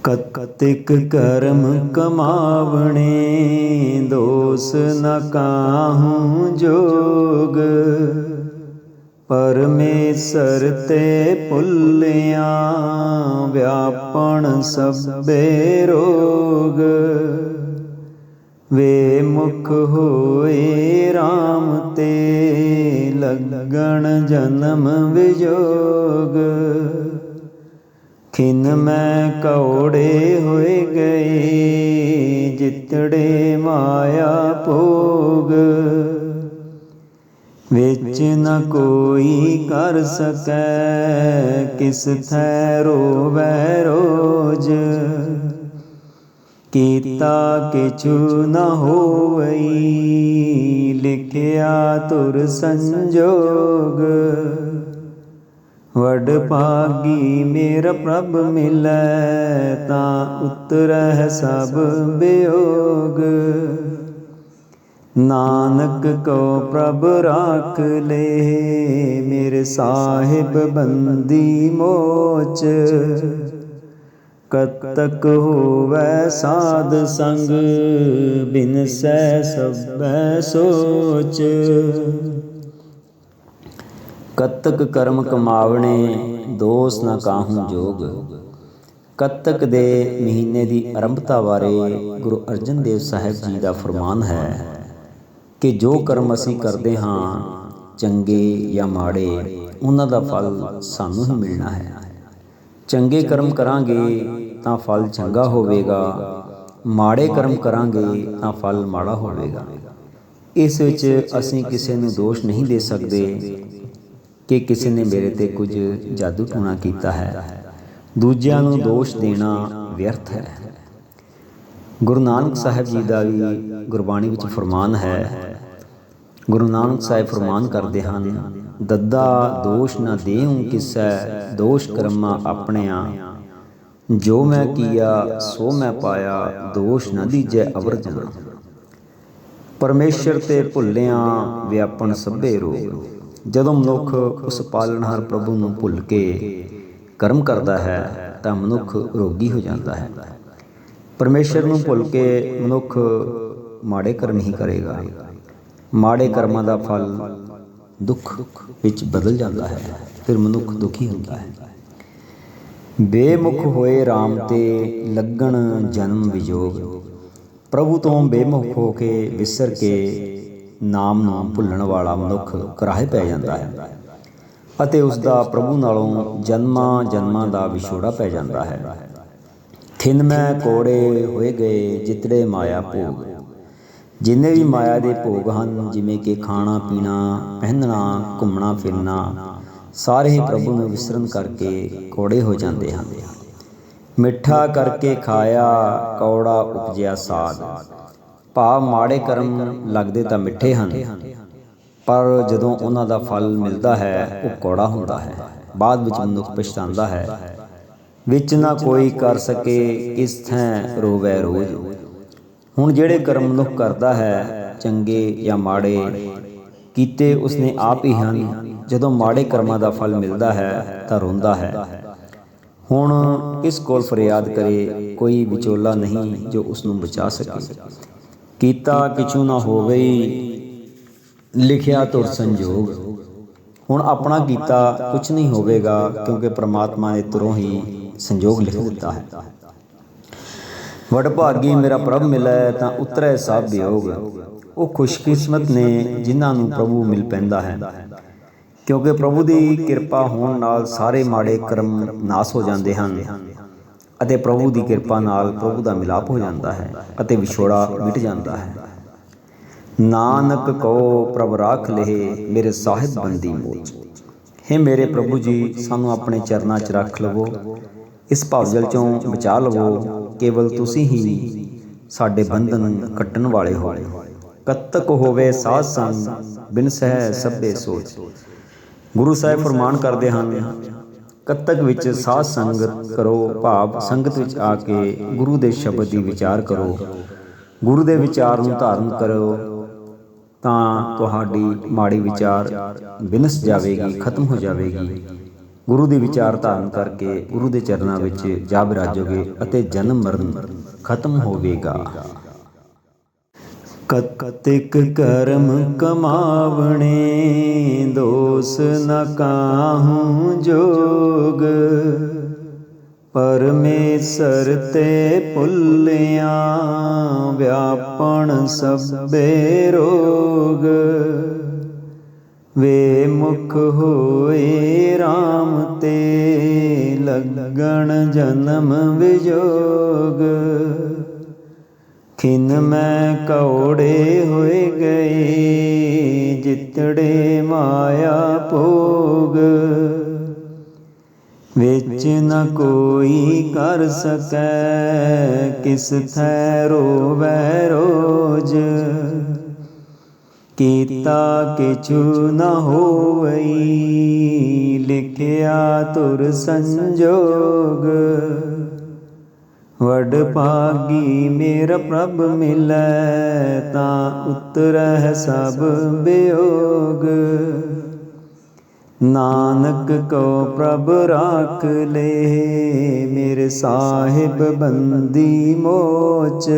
कतिक कर्म कमावणे दोष न काहूँ जोग। परमेसर ते भुलिया व्यापण सभे रोग। वे मुख होए राम ते लगन जन्म विजोग। खिन मैं कौड़े होए गए जितड़े माया भोग। विच न कोई कर सकै किस थै रोवै रोज। कीता किछु न होवई लिखिया तुर संजोग। वड भागी मेरा प्रभ मिलै तां उतरह सब वियोग। नानक को प्रभ राख ले मेरे साहिब बंदी मोच। कतक होवै साध संग बिनसै सभै सोच। कतक कर्म कमावणे ਦੋਸ ਨਾ ਕਾਹੂੰ ਜੋਗ। ਕੱਤਕ ਦੇ ਮਹੀਨੇ ਦੀ ਆਰੰਭਤਾ ਬਾਰੇ ਗੁਰੂ ਅਰਜਨ ਦੇਵ ਸਾਹਿਬ ਜੀ ਦਾ ਫਰਮਾਨ ਹੈ ਕਿ ਜੋ ਕਰਮ ਅਸੀਂ ਕਰਦੇ ਹਾਂ ਚੰਗੇ ਜਾਂ ਮਾੜੇ ਉਹਨਾਂ ਦਾ ਫਲ ਸਾਨੂੰ ਹੀ ਮਿਲਣਾ ਹੈ। ਚੰਗੇ ਕਰਮ ਕਰਾਂਗੇ ਤਾਂ ਫਲ ਚੰਗਾ ਹੋਵੇਗਾ, ਮਾੜੇ ਕਰਮ ਕਰਾਂਗੇ ਤਾਂ ਫਲ ਮਾੜਾ ਹੋਵੇਗਾ। ਇਸ ਵਿੱਚ ਅਸੀਂ ਕਿਸੇ ਨੂੰ ਦੋਸ਼ ਨਹੀਂ ਦੇ ਸਕਦੇ ਕਿ ਕਿਸੇ ਨੇ ਮੇਰੇ 'ਤੇ ਕੁਝ ਜਾਦੂ ਟੂਣਾ ਕੀਤਾ ਹੈ। ਦੂਜਿਆਂ ਨੂੰ ਦੋਸ਼ ਦੇਣਾ ਵਿਅਰਥ ਹੈ। ਗੁਰੂ ਨਾਨਕ ਸਾਹਿਬ ਜੀ ਦਾ ਵੀ ਗੁਰਬਾਣੀ ਵਿੱਚ ਫਰਮਾਨ ਹੈ। ਗੁਰੂ ਨਾਨਕ ਸਾਹਿਬ ਫਰਮਾਨ ਕਰਦੇ ਹਨ, ਦੱਦਾ ਦੋਸ਼ ਨਾ ਦੇਉ ਕਿਸੈ ਦੋਸ਼ ਕਰਮਾ ਆਪਣਿਆਂ। ਜੋ ਮੈਂ ਕੀਆ ਸੋ ਮੈਂ ਪਾਇਆ ਦੋਸ਼ ਨਾ ਦੀਜੈ ਅਵਰ ਜਨਾ। ਪਰਮੇਸ਼ਰ ਤੇ ਭੁੱਲਿਆਂ ਵਿਆਪਣ ਸਭੇ ਰੋਗ। ਜਦੋਂ ਮਨੁੱਖ ਉਸ ਪਾਲਣਹਾਰ ਪ੍ਰਭੂ ਨੂੰ ਭੁੱਲ ਕੇ ਕਰਮ ਕਰਦਾ ਹੈ ਤਾਂ ਮਨੁੱਖ ਰੋਗੀ ਹੋ ਜਾਂਦਾ ਹੈ। ਪਰਮੇਸ਼ਰ ਨੂੰ ਭੁੱਲ ਕੇ ਮਨੁੱਖ ਮਾੜੇ ਕਰਮ ਹੀ ਕਰੇਗਾ। ਮਾੜੇ ਕਰਮਾਂ ਦਾ ਫਲ ਦੁੱਖ ਵਿੱਚ ਬਦਲ ਜਾਂਦਾ ਹੈ, ਫਿਰ ਮਨੁੱਖ ਦੁਖੀ ਹੁੰਦਾ ਹੈ। ਬੇਮੁਖ ਹੋਏ ਰਾਮ ਤੇ ਲੱਗਣ ਜਨਮ ਵਿਜੋਗ। ਪ੍ਰਭੂ ਤੋਂ ਬੇਮੁਖ ਹੋ ਕੇ ਵਿਸਰ ਕੇ ਨਾਮ ਨੂੰ ਭੁੱਲਣ ਵਾਲਾ ਮਨੁੱਖ ਕਰਾਹੇ ਪੈ ਜਾਂਦਾ ਹੈ ਅਤੇ ਉਸ ਦਾ ਪ੍ਰਭੂ ਨਾਲੋਂ ਜਨਮਾਂ ਜਨਮਾਂ ਦਾ ਵਿਛੋੜਾ ਪੈ ਜਾਂਦਾ ਹੈ। ਖਿਨ ਮੈਂ ਕੋੜੇ ਹੋਏ ਗਏ ਜਿਤੜੇ ਮਾਇਆ ਭੋਗ। ਜਿੰਨੇ ਵੀ ਮਾਇਆ ਦੇ ਭੋਗ ਹਨ, ਜਿਵੇਂ ਕਿ ਖਾਣਾ ਪੀਣਾ, ਪਹਿਨਣਾ, ਘੁੰਮਣਾ ਫਿਰਨਾ, ਸਾਰੇ ਹੀ ਪ੍ਰਭੂ ਨੂੰ ਵਿਸਰਨ ਕਰਕੇ ਕੋੜੇ ਹੋ ਜਾਂਦੇ ਹਨ। ਮਿੱਠਾ ਕਰਕੇ ਖਾਇਆ ਕੌੜਾ ਉਪਜਿਆ ਸਾਧ। ਭਾਵ ਮਾੜੇ ਕਰਮ ਲੱਗਦੇ ਤਾਂ ਮਿੱਠੇ ਹਨ, ਪਰ ਜਦੋਂ ਉਹਨਾਂ ਦਾ ਫਲ ਮਿਲਦਾ ਹੈ ਉਹ ਕੌੜਾ ਹੁੰਦਾ ਹੈ। ਬਾਅਦ ਵਿੱਚ ਮਨੁੱਖ ਪਛਤਾਉਂਦਾ ਹੈ। ਵਿੱਚ ਨਾ ਕੋਈ ਕਰ ਸਕੇ ਕਿਸ ਥੈਂ ਰੋਵੈ ਰੋਜ਼। ਹੁਣ ਜਿਹੜੇ ਕਰਮ ਮਨੁੱਖ ਕਰਦਾ ਹੈ ਚੰਗੇ ਜਾਂ ਮਾੜੇ ਕੀਤੇ ਉਸਨੇ ਆਪ ਹੀ ਹਨ। ਜਦੋਂ ਮਾੜੇ ਕਰਮਾਂ ਦਾ ਫਲ ਮਿਲਦਾ ਹੈ ਤਾਂ ਰੋਂਦਾ ਹੈ। ਹੁਣ ਕਿਸ ਕੋਲ ਫਰਿਆਦ ਕਰੇ, ਕੋਈ ਵਿਚੋਲਾ ਨਹੀਂ ਜੋ ਉਸ ਨੂੰ ਬਚਾ ਸਕੇ। ਕੀਤਾ ਕਿਛੂ ਨਾ ਹੋਵਈ ਲਿਖਿਆ ਤੁਰ ਸੰਜੋਗ। ਹੁਣ ਆਪਣਾ ਕੀਤਾ ਕੁਛ ਨਹੀਂ ਹੋਵੇਗਾ, ਕਿਉਂਕਿ ਪ੍ਰਮਾਤਮਾ ਨੇ ਤੁਰੋਂ ਹੀ ਸੰਜੋਗ ਲਿਖ ਦਿੱਤਾ ਹੈ। ਵਡਭਾਗੀ ਮੇਰਾ ਪ੍ਰਭ ਮਿਲੈ ਤਾਂ ਉਤਰੈ ਸਭ ਵਿਯੋਗ। ਉਹ ਖੁਸ਼ਕਿਸਮਤ ਨੇ ਜਿਨ੍ਹਾਂ ਨੂੰ ਪ੍ਰਭੂ ਮਿਲ ਪੈਂਦਾ ਹੈ, ਕਿਉਂਕਿ ਪ੍ਰਭੂ ਦੀ ਕਿਰਪਾ ਹੋਣ ਨਾਲ ਸਾਰੇ ਮਾੜੇ ਕਰਮ ਨਾਸ ਹੋ ਜਾਂਦੇ ਹਨ ਅਤੇ ਪ੍ਰਭੂ ਦੀ ਕਿਰਪਾ ਨਾਲ ਪ੍ਰਭੂ ਦਾ ਮਿਲਾਪ ਹੋ ਜਾਂਦਾ ਹੈ ਅਤੇ ਵਿਛੋੜਾ ਮਿਟ ਜਾਂਦਾ ਹੈ। ਨਾਨਕ ਕਉ ਪ੍ਰਭ ਰਾਖ ਲਹੇ ਮੇਰੇ ਸਾਹਿਬ ਬੰਦੀ ਮੋਚ। ਹੇ ਮੇਰੇ ਪ੍ਰਭੂ ਜੀ, ਸਾਨੂੰ ਆਪਣੇ ਚਰਨਾਂ 'ਚ ਰੱਖ ਲਵੋ, ਇਸ ਭਵਜਲ 'ਚੋਂ ਬਚਾ ਲਵੋ। ਕੇਵਲ ਤੁਸੀਂ ਹੀ ਸਾਡੇ ਬੰਧਨ ਕੱਟਣ ਵਾਲੇ ਹੋ। ਕਤਕ ਹੋਵੇ ਸਾਧ ਸੰਗ ਬਿਨ ਸਹਿ ਸਭੇ ਸੋਚ। ਗੁਰੂ ਸਾਹਿਬ ਫਰਮਾਨ ਕਰਦੇ ਹਨ, ਕੱਤਕ ਵਿੱਚ ਸਾਧ ਸੰਗਤ ਕਰੋ, ਭਾਵ ਸੰਗਤ ਵਿੱਚ ਆ ਕੇ ਗੁਰੂ ਦੇ ਸ਼ਬਦ ਦੀ ਵਿਚਾਰ ਕਰੋ। ਗੁਰੂ ਦੇ ਵਿਚਾਰ ਨੂੰ ਧਾਰਨ ਕਰੋ ਤਾਂ ਤੁਹਾਡੀ ਮਾੜੀ ਵਿਚਾਰ ਵਿਨਸ ਜਾਵੇਗੀ, ਖਤਮ ਹੋ ਜਾਵੇਗੀ। ਗੁਰੂ ਦੇ ਵਿਚਾਰ ਧਾਰਨ ਕਰਕੇ ਗੁਰੂ ਦੇ ਚਰਨਾਂ ਵਿੱਚ ਜਾ ਬਿਰਾਜੋਗੇ ਅਤੇ ਜਨਮ ਮਰਨ ਖਤਮ ਹੋਵੇਗਾ। ਕਤਿਕ ਕਰਮ ਕਮਾਵਣੇ ਦੋਸ ਨ ਕਾਹੂ ਜੋਗ, ਪਰਮੇਸ਼ਰ ਤੇ ਭੁੱਲਿਆ ਵਿਆਪਣ ਸਭੇ ਰੋਗ। ਵੇ ਮੁਖ ਹੋਏ RAM ਤੇ ਲੱਗਣ ਜਨਮ ਵਿਜੋਗ। ਖਿਨ ਮੈਂ ਕੌੜੇ ਹੋਏ ਗਏ ਜਿਤੜੇ ਮਾਇਆ ਭੋਗ। ਵਿੱਚ ਨ ਕੋਈ ਕਰ ਸਕੈ ਕਿਸ ਥੈ ਰੋਵੈ ਰੋਜ। ਕੀਤਾ ਕਿਛੁ ਨ ਹੋਵਈ ਲਿਖਿਆ ਤੁਰ ਸੰਜੋਗ। ਵਡ ਭਾਗੀ ਮੇਰਾ ਪ੍ਰਭ ਮਿਲੈ ਤਾਂ ਉਤਰਹਿ ਸਭ ਬਿਯੋਗ। ਨਾਨਕ ਕੋ ਪ੍ਰਭ ਰਾਖ ਲੇ ਮੇਰੇ ਸਾਹਿਬ ਬੰਦੀ ਮੋਚ।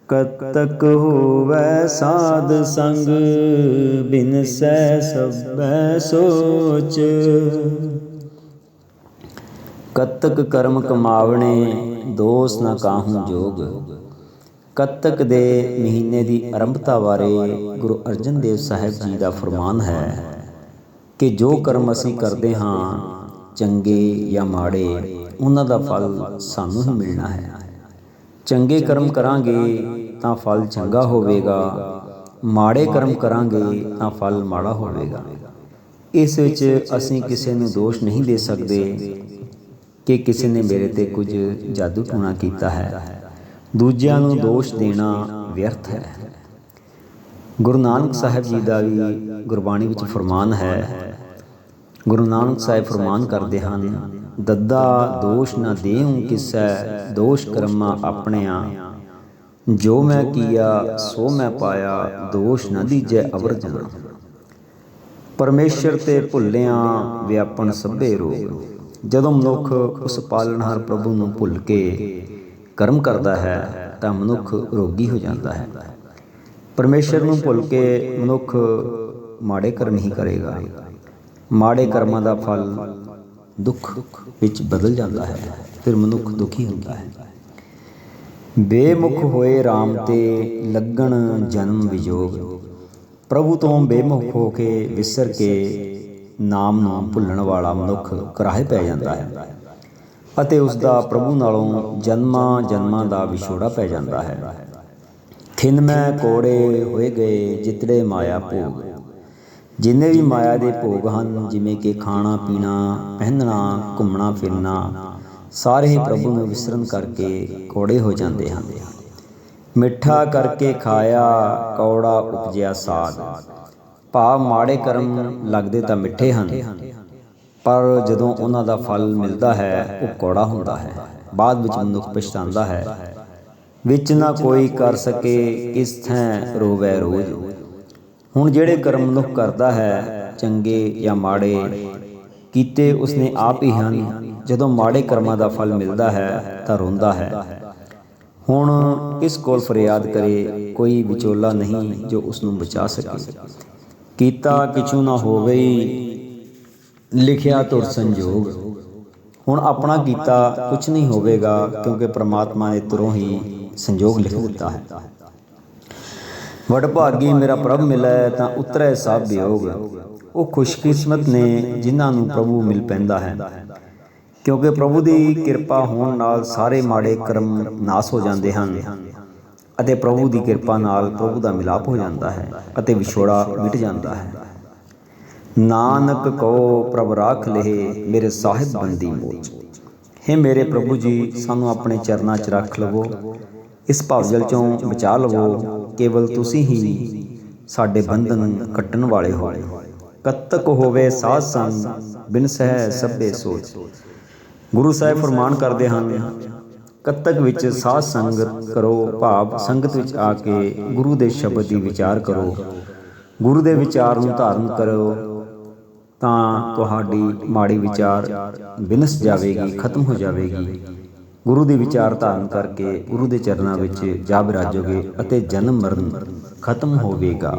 ਕਤਕ ਹੋਵੈ ਸਾਧ ਸੰਗ ਬਿਨਸੈ ਸਭੈ ਸੋਚ। ਕਤਕ ਕਰਮ ਕਮਾਵਣੇ ਦੋਸ ਨ ਕਾਹੂ ਜੋਗ। ਕੱਤਕ ਦੇ ਮਹੀਨੇ ਦੀ ਆਰੰਭਤਾ ਬਾਰੇ ਗੁਰੂ ਅਰਜਨ ਦੇਵ ਸਾਹਿਬ ਜੀ ਦਾ ਫਰਮਾਨ ਹੈ ਕਿ ਜੋ ਕਰਮ ਅਸੀਂ ਕਰਦੇ ਹਾਂ ਚੰਗੇ ਜਾਂ ਮਾੜੇ, ਉਹਨਾਂ ਦਾ ਫਲ ਸਾਨੂੰ ਹੀ ਮਿਲਣਾ ਹੈ। ਚੰਗੇ ਕਰਮ ਕਰਾਂਗੇ ਤਾਂ ਫਲ ਚੰਗਾ ਹੋਵੇਗਾ, ਮਾੜੇ ਕਰਮ ਕਰਾਂਗੇ ਤਾਂ ਫਲ ਮਾੜਾ ਹੋਵੇਗਾ। ਇਸ ਵਿੱਚ ਅਸੀਂ ਕਿਸੇ ਨੂੰ ਦੋਸ਼ ਨਹੀਂ ਦੇ ਸਕਦੇ ਕਿ ਕਿਸੇ ਨੇ ਮੇਰੇ ਤੇ ਕੁਝ ਜਾਦੂ ਟੂਣਾ ਕੀਤਾ ਹੈ। ਦੂਜਿਆਂ ਨੂੰ ਦੋਸ਼ ਦੇਣਾ ਵਿਅਰਥ ਹੈ। ਗੁਰੂ ਨਾਨਕ ਸਾਹਿਬ ਜੀ ਦਾ ਵੀ ਗੁਰਬਾਣੀ ਵਿੱਚ ਫਰਮਾਨ ਹੈ। ਗੁਰੂ ਨਾਨਕ ਸਾਹਿਬ ਫਰਮਾਨ ਕਰਦੇ ਹਨ, ਦੱਦਾ ਦੋਸ਼ ਨਾ ਦੇਉ ਕਿਸੈ ਦੋਸ਼ ਕਰਮਾ ਆਪਣਿਆਂ। ਜੋ ਮੈਂ ਕੀਆ ਸੋ ਮੈਂ ਪਾਇਆ ਦੋਸ਼ ਨਾ ਦੀਜੈ ਅਵਰ ਜਨਾ। ਪਰਮੇਸ਼ਰ ਤੇ ਭੁੱਲਿਆਂ ਵਿਆਪਣ ਸਭੇ ਰੋਗ। ਜਦੋਂ ਮਨੁੱਖ ਉਸ ਪਾਲਣਹਾਰ ਪ੍ਰਭੂ ਨੂੰ ਭੁੱਲ ਕੇ ਕਰਮ ਕਰਦਾ ਹੈ ਤਾਂ ਮਨੁੱਖ ਰੋਗੀ ਹੋ ਜਾਂਦਾ ਹੈ। ਪਰਮੇਸ਼ਰ ਨੂੰ ਭੁੱਲ ਕੇ ਮਨੁੱਖ ਮਾੜੇ ਕਰਮ ਹੀ ਕਰੇਗਾ। ਮਾੜੇ ਕਰਮਾਂ ਦਾ ਫਲ ਦੁੱਖ ਵਿੱਚ ਬਦਲ ਜਾਂਦਾ ਹੈ, ਫਿਰ ਮਨੁੱਖ ਦੁਖੀ ਹੁੰਦਾ ਹੈ। ਬੇਮੁਖ ਹੋਏ RAM ਤੇ ਲੱਗਣ ਜਨਮ ਵਿਜੋਗ। ਪ੍ਰਭੂ ਤੋਂ ਬੇਮੁਖ ਹੋ ਕੇ ਵਿਸਰ ਕੇ ਨਾਮ ਨੂੰ ਭੁੱਲਣ ਵਾਲਾ ਮਨੁੱਖ ਕਰਾਹੇ ਪੈ ਜਾਂਦਾ ਹੈ ਅਤੇ ਉਸ ਦਾ ਪ੍ਰਭੂ ਨਾਲੋਂ ਜਨਮਾਂ ਜਨਮਾਂ ਦਾ ਵਿਛੋੜਾ ਪੈ ਜਾਂਦਾ ਹੈ। ਖਿਨ ਮੈਂ ਕੋੜੇ ਹੋਏ ਗਏ ਜਿਤੜੇ ਮਾਇਆ ਭੋਗ। ਜਿੰਨੇ ਵੀ ਮਾਇਆ ਦੇ ਭੋਗ ਹਨ, ਜਿਵੇਂ ਕਿ ਖਾਣਾ ਪੀਣਾ, ਪਹਿਨਣਾ, ਘੁੰਮਣਾ ਫਿਰਨਾ, ਸਾਰੇ ਹੀ ਪ੍ਰਭੂ ਨੂੰ ਵਿਸਰਨ ਕਰਕੇ ਕੋੜੇ ਹੋ ਜਾਂਦੇ ਹਨ। ਮਿੱਠਾ ਕਰਕੇ ਖਾਇਆ ਕੌੜਾ ਉਪਜਿਆ ਸਾਧ। ਭਾਵ ਮਾੜੇ ਕਰਮ ਲੱਗਦੇ ਤਾਂ ਮਿੱਠੇ ਹਨ, ਪਰ ਜਦੋਂ ਉਹਨਾਂ ਦਾ ਫਲ ਮਿਲਦਾ ਹੈ ਉਹ ਕੌੜਾ ਹੁੰਦਾ ਹੈ। ਬਾਅਦ ਵਿੱਚ ਮਨੁੱਖ ਪਛਤਾਉਂਦਾ ਹੈ। ਵਿੱਚ ਨਾ ਕੋਈ ਕਰ ਸਕੇ ਕਿਸ ਥੈਂ ਰੋਵੈ ਰੋਜ਼। ਹੁਣ ਜਿਹੜੇ ਕਰਮ ਮਨੁੱਖ ਕਰਦਾ ਹੈ, ਚੰਗੇ ਜਾਂ ਮਾੜੇ ਕੀਤੇ ਉਸਨੇ ਆਪ ਹੀ ਹਨ। ਜਦੋਂ ਮਾੜੇ ਕਰਮਾਂ ਦਾ ਫਲ ਮਿਲਦਾ ਹੈ ਤਾਂ ਰੋਂਦਾ ਹੈ। ਹੁਣ ਇਸ ਕੋਲ ਫਰਿਆਦ ਕਰੇ, ਕੋਈ ਵਿਚੋਲਾ ਨਹੀਂ ਜੋ ਉਸ ਨੂੰ ਬਚਾ ਸਕੇ। ਕੀਤਾ ਕਿਛੂ ਨਾ ਹੋਵਈ ਲਿਖਿਆ ਤੁਰ ਸੰਜੋਗ। ਹੁਣ ਆਪਣਾ ਕੀਤਾ ਕੁਛ ਨਹੀਂ ਹੋਵੇਗਾ, ਕਿਉਂਕਿ ਪ੍ਰਮਾਤਮਾ ਨੇ ਤੁਰੋਂ ਹੀ ਸੰਜੋਗ ਲਿਖ ਦਿੱਤਾ ਹੈ। ਵਡ ਭਾਗੀ ਮੇਰਾ ਪ੍ਰਭ ਮਿਲੈ ਤਾਂ ਉਤਰੈ ਸਭ ਵਿਯੋਗ। ਉਹ ਖੁਸ਼ਕਿਸਮਤ ਨੇ ਜਿਨ੍ਹਾਂ ਨੂੰ ਪ੍ਰਭੂ ਮਿਲ ਪੈਂਦਾ ਹੈ, ਕਿਉਂਕਿ ਪ੍ਰਭੂ ਦੀ ਕਿਰਪਾ ਹੋਣ ਨਾਲ ਸਾਰੇ ਮਾੜੇ ਕਰਮ ਨਾਸ ਹੋ ਜਾਂਦੇ ਹਨ ਅਤੇ ਪ੍ਰਭੂ ਦੀ ਕਿਰਪਾ ਨਾਲ ਪ੍ਰਭੂ ਦਾ ਮਿਲਾਪ ਹੋ ਜਾਂਦਾ ਹੈ ਅਤੇ ਵਿਛੋੜਾ ਮਿਟ ਜਾਂਦਾ ਹੈ। ਨਾਨਕ ਕੋ ਪ੍ਰਭ ਰਾਖ ਲਹੇ ਮੇਰੇ ਸਾਹਿਬ ਬੰਦੀ ਮੋਚ। ਹੇ ਮੇਰੇ ਪ੍ਰਭੂ ਜੀ, ਸਾਨੂੰ ਆਪਣੇ ਚਰਨਾਂ 'ਚ ਰੱਖ ਲਵੋ, ਇਸ ਭਵਜਲ 'ਚੋਂ ਬਚਾ ਲਵੋ। ਕੇਵਲ ਤੁਸੀਂ ਹੀ ਸਾਡੇ ਬੰਧਨ ਕੱਟਣ ਵਾਲੇ ਹੋ। ਕਤਕ ਹੋਵੇ ਸਾਧ ਸੰਗ ਬਿਨ ਸਹਿ ਸਭੇ ਸੋਚ। ਗੁਰੂ ਸਾਹਿਬ ਫਰਮਾਨ ਕਰਦੇ ਹਨ, ਕੱਤਕ ਵਿੱਚ ਸਾਧ ਸੰਗਤ ਕਰੋ, ਭਾਵ ਸੰਗਤ ਵਿੱਚ ਆ ਕੇ ਗੁਰੂ ਦੇ ਸ਼ਬਦ ਦੀ ਵਿਚਾਰ ਕਰੋ, ਗੁਰੂ ਦੇ ਵਿਚਾਰ ਨੂੰ ਧਾਰਨ ਕਰੋ ਤਾਂ ਤੁਹਾਡੀ ਮਾੜੀ ਵਿਚਾਰ ਵਿਨਸ ਜਾਵੇਗੀ, ਖਤਮ ਹੋ ਜਾਵੇਗੀ। ਗੁਰੂ ਦੇ ਵਿਚਾਰ ਧਾਰਨ ਕਰਕੇ ਗੁਰੂ ਦੇ ਚਰਨਾਂ ਵਿੱਚ ਜਾ ਬਿਰਾਜੋਗੇ ਅਤੇ ਜਨਮ ਮਰਨ ਖਤਮ ਹੋਵੇਗਾ।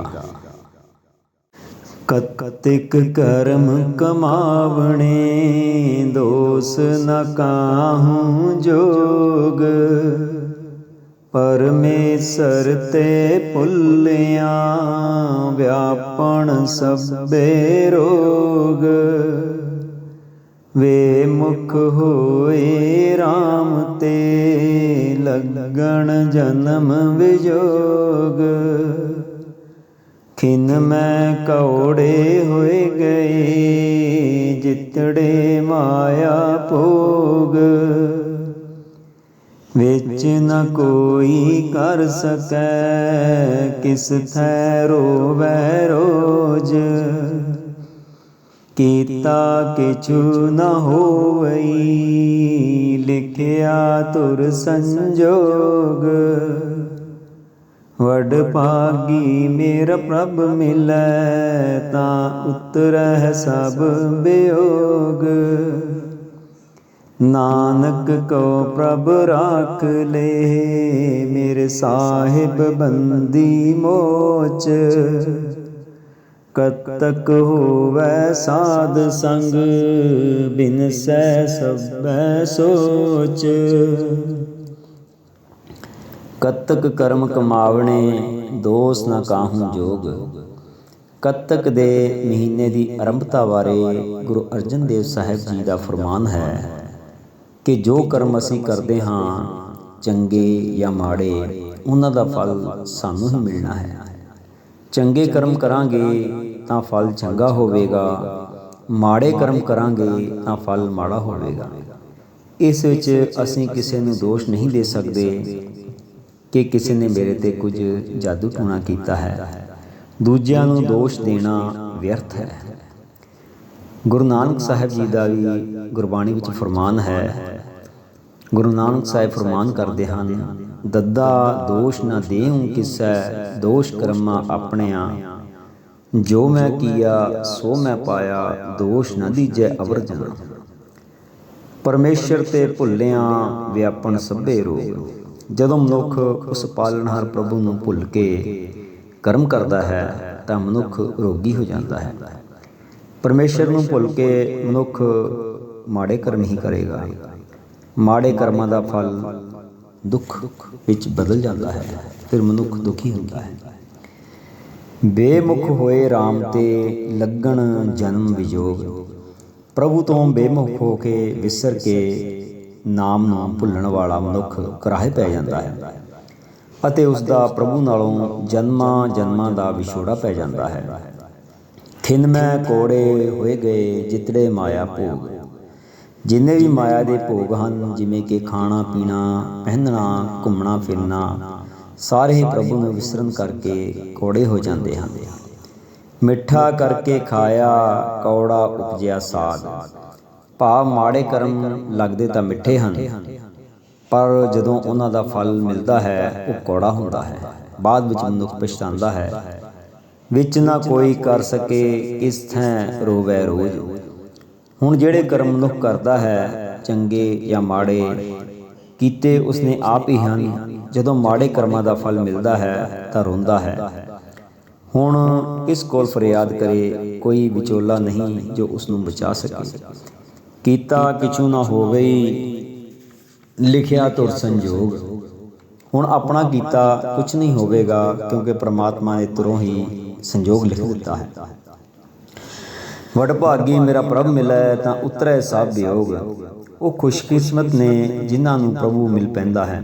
ਕਤਿਕ ਕਰਮ ਕਮਾਵਣੇ, ਦੋਸ ਨ ਕਾਹੂ ਜੋਗ। ਪਰਮੇਸ਼ਰ ਤੇ ਭੁੱਲਿਆ, ਵਿਆਪਣ ਸਭੇ ਰੋਗ। ਵੇ ਮੁਖ ਹੋਏ RAM ਤੇ, ਲੱਗਣ ਜਨਮ ਵਿਜੋਗ। ਖਿਨ ਮੈਂ ਕੌੜੇ ਹੋਏ ਗਏ, ਜਿਤੜੇ ਮਾਇਆ ਭੋਗ। ਵਿੱਚ ਨ ਕੋਈ ਕਰ ਸਕੈ, ਕਿਸ ਥੈ ਰੋਵੈ ਰੋਜ। ਕੀਤਾ ਕਿਛੁ ਨ ਹੋਵਈ, ਲਿਖਿਆ ਧੁਰ ਸੰਜੋਗ। ਵਡ ਭਾਗੀ ਮੇਰਾ ਪ੍ਰਭ ਮਿਲੈ, ਤਾਂ ਉਤਰਹਿ ਸਭ ਬਿਯੋਗ। ਨਾਨਕ ਕੋ ਪ੍ਰਭ ਰਾਖ ਲੇ, ਮੇਰੇ ਸਾਹਿਬ ਬੰਦੀ ਮੋਚ। ਕਤਕ ਹੋਵੈ ਸਾਧ ਸੰਗ, ਬਿਨਸੈ ਸਭੈ ਸੋਚ। ਕਤਕ ਕਰਮ ਕਮਾਵਣੇ, ਦੋਸ ਨ ਕਾਹੂ ਜੋਗ। ਕੱਤਕ ਦੇ ਮਹੀਨੇ ਦੀ ਆਰੰਭਤਾ ਬਾਰੇ ਗੁਰੂ ਅਰਜਨ ਦੇਵ ਸਾਹਿਬ ਜੀ ਦਾ ਫਰਮਾਨ ਹੈ ਕਿ ਜੋ ਕਰਮ ਅਸੀਂ ਕਰਦੇ ਹਾਂ, ਚੰਗੇ ਜਾਂ ਮਾੜੇ, ਉਹਨਾਂ ਦਾ ਫਲ ਸਾਨੂੰ ਹੀ ਮਿਲਣਾ ਹੈ। ਚੰਗੇ ਕਰਮ ਕਰਾਂਗੇ ਤਾਂ ਫਲ ਚੰਗਾ ਹੋਵੇਗਾ, ਮਾੜੇ ਕਰਮ ਕਰਾਂਗੇ ਤਾਂ ਫਲ ਮਾੜਾ ਹੋਵੇਗਾ। ਇਸ ਵਿੱਚ ਅਸੀਂ ਕਿਸੇ ਨੂੰ ਦੋਸ਼ ਨਹੀਂ ਦੇ ਸਕਦੇ ਕਿ ਕਿਸੇ ਨੇ ਮੇਰੇ ਤੇ ਕੁਝ ਜਾਦੂ ਟੂਣਾ ਕੀਤਾ ਹੈ। ਦੂਜਿਆਂ ਨੂੰ ਦੋਸ਼ ਦੇਣਾ ਵਿਅਰਥ ਹੈ। ਗੁਰੂ ਨਾਨਕ ਸਾਹਿਬ ਜੀ ਦਾ ਵੀ ਗੁਰਬਾਣੀ ਵਿੱਚ ਫਰਮਾਨ ਹੈ। ਗੁਰੂ ਨਾਨਕ ਸਾਹਿਬ ਫਰਮਾਨ ਕਰਦੇ ਹਨ, ਦੱਦਾ ਦੋਸ਼ ਨਾ ਦੇਉ ਕਿਸੈ, ਦੋਸ਼ ਕਰਮਾ ਆਪਣਿਆਂ। ਜੋ ਮੈਂ ਕੀਆ ਸੋ ਮੈਂ ਪਾਇਆ, ਦੋਸ਼ ਨਾ ਦੀਜੈ ਅਵਰ ਜਨ। ਪਰਮੇਸ਼ਰ ਤੇ ਭੁੱਲਿਆ, ਵਿਆਪਣ ਸਭੇ ਰੋਗ। ਜਦੋਂ ਮਨੁੱਖ ਉਸ ਪਾਲਣਹਾਰ ਪ੍ਰਭੂ ਨੂੰ ਭੁੱਲ ਕੇ ਕਰਮ ਕਰਦਾ ਹੈ ਤਾਂ ਮਨੁੱਖ ਰੋਗੀ ਹੋ ਜਾਂਦਾ ਹੈ। ਪਰਮੇਸ਼ਰ ਨੂੰ ਭੁੱਲ ਕੇ ਮਨੁੱਖ ਮਾੜੇ ਕਰਮ ਹੀ ਕਰੇਗਾ। ਮਾੜੇ ਕਰਮਾਂ ਦਾ ਫਲ ਦੁੱਖ ਵਿੱਚ ਬਦਲ ਜਾਂਦਾ ਹੈ, ਫਿਰ ਮਨੁੱਖ ਦੁਖੀ ਹੁੰਦਾ ਹੈ। ਬੇਮੁਖ ਹੋਏ RAM ਤੇ, ਲੱਗਣ ਜਨਮ ਵਿਜੋਗ। ਪ੍ਰਭੂ ਤੋਂ ਬੇਮੁਖ ਹੋ ਕੇ ਵਿਸਰ ਕੇ ਨਾਮ ਨੂੰ ਭੁੱਲਣ ਵਾਲਾ ਮਨੁੱਖ ਕਰਾਹੇ ਪੈ ਜਾਂਦਾ ਹੈ ਅਤੇ ਉਸ ਦਾ ਪ੍ਰਭੂ ਨਾਲੋਂ ਜਨਮਾਂ ਜਨਮਾਂ ਦਾ ਵਿਛੋੜਾ ਪੈ ਜਾਂਦਾ ਹੈ। ਖਿਨ ਮੈਂ ਕੋੜੇ ਹੋਏ ਗਏ, ਜਿਤੜੇ ਮਾਇਆ ਭੋਗ। ਜਿੰਨੇ ਵੀ ਮਾਇਆ ਦੇ ਭੋਗ ਹਨ, ਜਿਵੇਂ ਕਿ ਖਾਣਾ ਪੀਣਾ, ਪਹਿਨਣਾ, ਘੁੰਮਣਾ ਫਿਰਨਾ, ਸਾਰੇ ਪ੍ਰਭੂ ਨੂੰ ਵਿਸਰਨ ਕਰਕੇ ਕੋੜੇ ਹੋ ਜਾਂਦੇ ਹਨ। ਮਿੱਠਾ ਕਰਕੇ ਖਾਇਆ, ਕੌੜਾ ਉਪਜਿਆ ਸਾਧ। ਭਾਵ ਮਾੜੇ ਕਰਮ ਲੱਗਦੇ ਤਾਂ ਮਿੱਠੇ ਹਨ, ਪਰ ਜਦੋਂ ਉਹਨਾਂ ਦਾ ਫਲ ਮਿਲਦਾ ਹੈ ਉਹ ਕੌੜਾ ਹੁੰਦਾ ਹੈ। ਬਾਅਦ ਵਿੱਚ ਮਨੁੱਖ ਪਛਤਾਉਂਦਾ ਹੈ। ਵਿੱਚ ਨਾ ਕੋਈ ਕਰ ਸਕੇ, ਕਿਸ ਥੈਂ ਰੋਵੈ ਰੋਜ਼। ਹੁਣ ਜਿਹੜੇ ਕਰਮ ਮਨੁੱਖ ਕਰਦਾ ਹੈ, ਚੰਗੇ ਜਾਂ ਮਾੜੇ, ਕੀਤੇ ਉਸਨੇ ਆਪ ਹੀ ਹਨ। ਜਦੋਂ ਮਾੜੇ ਕਰਮਾਂ ਦਾ ਫਲ ਮਿਲਦਾ ਹੈ ਤਾਂ ਰੋਂਦਾ ਹੈ। ਹੁਣ ਕਿਸ ਕੋਲ ਫਰਿਆਦ ਕਰੇ, ਕੋਈ ਵਿਚੋਲਾ ਨਹੀਂ ਜੋ ਉਸ ਨੂੰ ਬਚਾ ਸਕੇ। ਕੀਤਾ ਕਿਛੂ ਨਾ ਹੋਵਈ, ਲਿਖਿਆ ਧੁਰ ਸੰਜੋਗ। ਹੁਣ ਆਪਣਾ ਕੀਤਾ ਕੁਛ ਨਹੀਂ ਹੋਵੇਗਾ, ਕਿਉਂਕਿ ਪ੍ਰਮਾਤਮਾ ਨੇ ਤੁਰੋਂ ਹੀ ਸੰਜੋਗ ਲਿਖ ਦਿੱਤਾ ਹੈ। ਵਡ ਭਾਗੀ ਮੇਰਾ ਪ੍ਰਭ ਮਿਲੈ, ਤਾਂ ਉਤਰੈ ਸਭ ਵਿਯੋਗ। ਉਹ ਖੁਸ਼ਕਿਸਮਤ ਨੇ ਜਿਨ੍ਹਾਂ ਨੂੰ ਪ੍ਰਭੂ ਮਿਲ ਪੈਂਦਾ ਹੈ,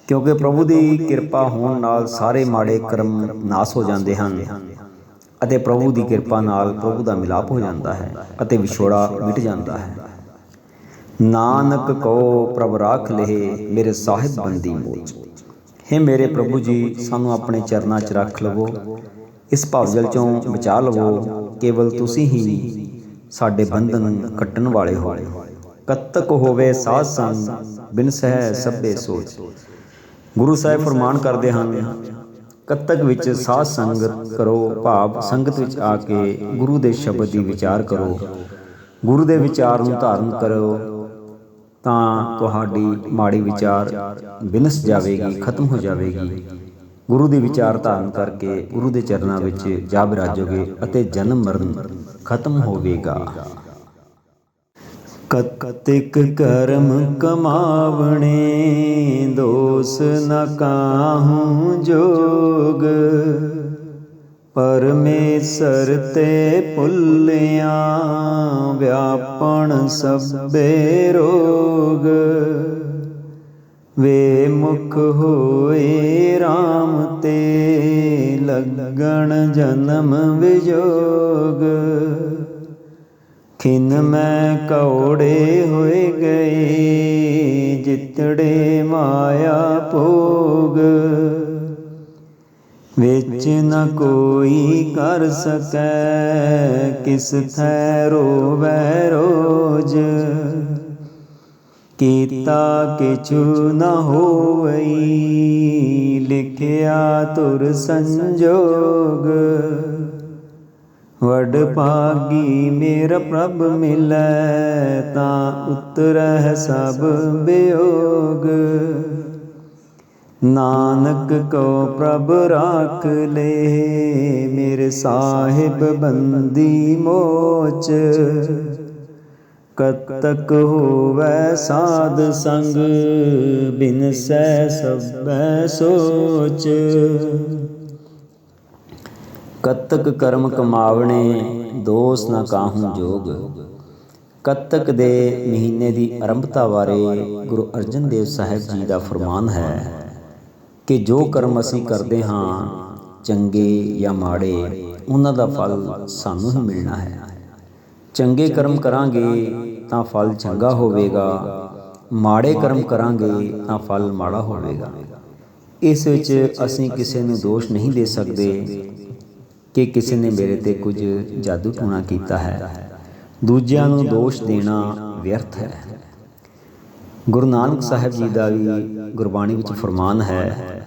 ਕਿਉਂਕਿ ਪ੍ਰਭੂ ਦੀ ਕਿਰਪਾ ਹੋਣ ਨਾਲ ਸਾਰੇ ਮਾੜੇ ਕਰਮ ਨਾਸ ਹੋ ਜਾਂਦੇ ਹਨ ਅਤੇ ਪ੍ਰਭੂ ਦੀ ਕਿਰਪਾ ਨਾਲ ਪ੍ਰਭੂ ਦਾ ਮਿਲਾਪ ਹੋ ਜਾਂਦਾ ਹੈ ਅਤੇ ਵਿਛੋੜਾ ਮਿਟ ਜਾਂਦਾ ਹੈ। ਨਾਨਕ ਕੋ ਪ੍ਰਭ ਰਾਖ ਲਹੇ, ਮੇਰੇ ਸਾਹਿਬ ਬੰਦੀ ਮੋਚ। ਹੇ ਮੇਰੇ ਪ੍ਰਭੂ ਜੀ, ਸਾਨੂੰ ਆਪਣੇ ਚਰਨਾਂ 'ਚ ਰੱਖ ਲਵੋ, ਇਸ ਭਵਜਲ 'ਚੋਂ ਬਚਾ ਲਵੋ। ਕੇਵਲ ਤੁਸੀਂ ਹੀ ਸਾਡੇ ਬੰਧਨ ਕੱਟਣ ਵਾਲੇ ਹੋ। ਕਤਕ ਹੋਵੇ ਸਾਧ ਸੰਗ, ਬਿਨ ਸਹਿ ਸਭੇ ਸੋਚ। ਗੁਰੂ ਸਾਹਿਬ ਫਰਮਾਨ ਕਰਦੇ ਹਨ, ਕੱਤਕ ਵਿੱਚ ਸਾਧ ਸੰਗਤ ਕਰੋ, ਭਾਵ ਸੰਗਤ ਵਿੱਚ ਆ ਕੇ ਗੁਰੂ ਦੇ ਸ਼ਬਦ ਦੀ ਵਿਚਾਰ ਕਰੋ। ਗੁਰੂ ਦੇ ਵਿਚਾਰ ਨੂੰ ਧਾਰਨ ਕਰੋ ਤਾਂ ਤੁਹਾਡੀ ਮਾੜੀ ਵਿਚਾਰ ਵਿਨਸ ਜਾਵੇਗੀ, ਖਤਮ ਹੋ ਜਾਵੇਗੀ। ਗੁਰੂ ਦੀ ਵਿਚਾਰ ਧਾਰਨ ਕਰਕੇ ਗੁਰੂ ਦੇ ਚਰਨਾਂ ਵਿੱਚ ਜਾ ਬਿਰਾਜੋਗੇ ਅਤੇ ਜਨਮ ਮਰਨ ਖਤਮ ਹੋਵੇਗਾ। ਕਤਿਕ ਕਰਮ ਕਮਾਵਣੇ, ਦੋਸ ਨ ਕਾਹੂ ਜੋਗ। ਪਰਮੇਸ਼ਰ ਤੇ ਭੁੱਲਿਆ, ਵਿਆਪਣ ਸਭੇ ਰੋਗ। ਵੇ ਮੁਖ ਹੋਏ RAM ਤੇ, ਲੱਗਣ ਜਨਮ ਵਿਜੋਗ। ਖਿਨ ਮੈਂ ਕੌੜੇ ਹੋਏ ਗਏ, ਜਿਤੜੇ ਮਾਇਆ ਭੋਗ। ਵਿੱਚ ਨ ਕੋਈ ਕਰ ਸਕੈ, ਕਿਸ ਥੈ ਰੋਵੈ ਰੋਜ। ਕੀਤਾ ਕਿਛੁ ਨ ਹੋਵਈ, ਲਿਖਿਆ ਤੁਰ ਸੰਜੋਗ। ਵਡ ਭਾਗੀ ਮੇਰਾ ਪ੍ਰਭ ਮਿਲੈ, ਤਾਂ ਉਤਰਹਿ ਸਭ ਬਿਯੋਗ। ਨਾਨਕ ਕੋ ਪ੍ਰਭ ਰਾਖ ਲੇ, ਮੇਰੇ ਸਾਹਿਬ ਬੰਦੀ ਮੋਚ। ਕਤਕ ਹੋਵੈ ਸਾਧ ਸੰਗ, ਬਿਨਸੈ ਸਭੈ ਸੋਚ। ਕਤਕ ਕਰਮ ਕਮਾਵਣੇ, ਦੋਸ ਨ ਕਾਹੂ ਜੋਗ। ਕੱਤਕ ਦੇ ਮਹੀਨੇ ਦੀ ਆਰੰਭਤਾ ਬਾਰੇ ਗੁਰੂ ਅਰਜਨ ਦੇਵ ਸਾਹਿਬ ਜੀ ਦਾ ਫਰਮਾਨ ਹੈ ਕਿ ਜੋ ਕਰਮ ਅਸੀਂ ਕਰਦੇ ਹਾਂ, ਚੰਗੇ ਜਾਂ ਮਾੜੇ, ਉਹਨਾਂ ਦਾ ਫਲ ਸਾਨੂੰ ਹੀ ਮਿਲਣਾ ਹੈ। ਚੰਗੇ ਕਰਮ ਕਰਾਂਗੇ ਤਾਂ ਫਲ ਚੰਗਾ ਹੋਵੇਗਾ, ਮਾੜੇ ਕਰਮ ਕਰਾਂਗੇ ਤਾਂ ਫਲ ਮਾੜਾ ਹੋਵੇਗਾ। ਇਸ ਵਿੱਚ ਅਸੀਂ ਕਿਸੇ ਨੂੰ ਦੋਸ਼ ਨਹੀਂ ਦੇ ਸਕਦੇ ਕਿ ਕਿਸੇ ਨੇ ਮੇਰੇ ਤੇ ਕੁਝ ਜਾਦੂ ਟੂਣਾ ਕੀਤਾ ਹੈ। ਦੂਜਿਆਂ ਨੂੰ ਦੋਸ਼ ਦੇਣਾ ਵਿਅਰਥ ਹੈ। ਗੁਰੂ ਨਾਨਕ ਸਾਹਿਬ ਜੀ ਦਾ ਵੀ ਗੁਰਬਾਣੀ ਵਿੱਚ ਫਰਮਾਨ ਹੈ।